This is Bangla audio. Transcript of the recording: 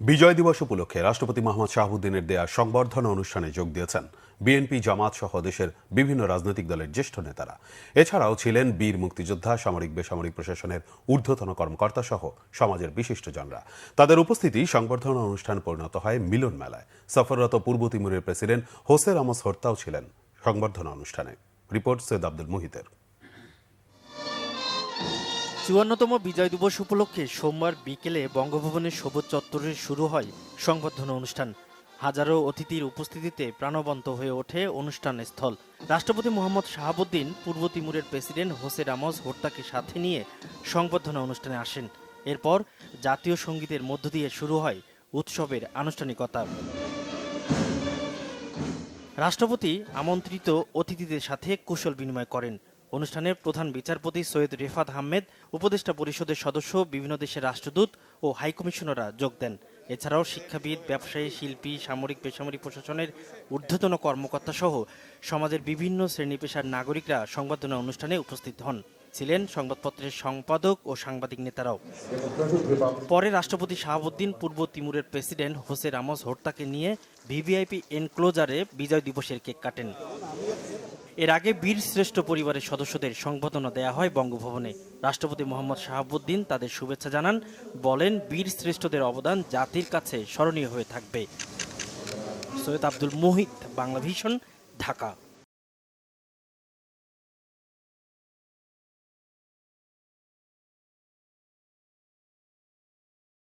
বিজয় দিবস উপলক্ষে রাষ্ট্রপতি মোহাম্মদ শাহাবুদ্দিনের দেয়া সংবর্ধনা অনুষ্ঠানে যোগ দিয়েছেন বিএনপি, জামাত সহ দেশের বিভিন্ন রাজনৈতিক দলের জ্যেষ্ঠ নেতারা। এছাড়াও ছিলেন বীর মুক্তিযোদ্ধা, সামরিক বেসামরিক প্রশাসনের ঊর্ধ্বতন কর্মকর্তা সহ সমাজের বিশিষ্টজনরা। তাদের উপস্থিতি সংবর্ধনা অনুষ্ঠান পরিণত হয় মিলন মেলায়। সফররত পূর্ব তিমুরের প্রেসিডেন্ট হোসে রামোস হর্তাও ছিলেন সংবর্ধনা অনুষ্ঠানে। রিপোর্ট সৈয়দ আব্দুল মুহিতের। ৫৪তম বিজয় দিবস উপলক্ষে সোমবার বিকেলে বঙ্গভবনের সবুজ চত্বরে শুরু হয় সংবর্ধনা অনুষ্ঠান। হাজারো অতিথির উপস্থিতিতে প্রাণবন্ত হয়ে ওঠে অনুষ্ঠান স্থল। রাষ্ট্রপতি মোহাম্মদ শাহাবুদ্দিন পূর্ব তিমুরের প্রেসিডেন্ট হোসে রামোস হর্তাকে সাথে নিয়ে সংবর্ধনা অনুষ্ঠানে আসেন। এরপর জাতীয় সঙ্গীতের মধ্য দিয়ে শুরু হয় উৎসবের আনুষ্ঠানিকতা। রাষ্ট্রপতি আমন্ত্রিত অতিথিদের সাথে কুশল বিনিময় করেন। অনুষ্ঠানে প্রধান বিচারপতি সৈয়দ রেফাত আহমেদ, উপদেষ্টা পরিষদের সদস্য, বিভিন্ন দেশের রাষ্ট্রদূত ও হাইকমিশনাররা যোগ দেন। এছাড়াও শিক্ষাবিদ, ব্যবসায়ী, শিল্পী, সামরিক বেসামরিক প্রশাসনের ঊর্ধ্বতন কর্মকর্তা সহ সমাজের বিভিন্ন শ্রেণী পেশার নাগরিকরা সংবর্ধনা অনুষ্ঠানে উপস্থিত হন। ছিলেন সংবাদপত্রের সম্পাদক ও সাংবাদিক নেতারাও। পরে রাষ্ট্রপতি শাহাবুদ্দিন পূর্ব তিমুরের প্রেসিডেন্ট হোসে রামোস হর্তাকে নিয়ে ভিভিআইপি এনক্লোজারে বিজয় দিবসের কেক কাটেন। এর আগে বীর শ্রেষ্ঠ পরিবারের সদস্যদের সংবর্ধনা দেয়া হয় বঙ্গভবনে। রাষ্ট্রপতি মোহাম্মদ শাহাবুদ্দিন তাদের শুভেচ্ছা জানান, বলেন বীর শ্রেষ্ঠদের অবদান জাতির কাছে স্মরণীয় হয়ে থাকবে। সৈয়দ আব্দুল মুহিত, বাংলা ভিশন, ঢাকা।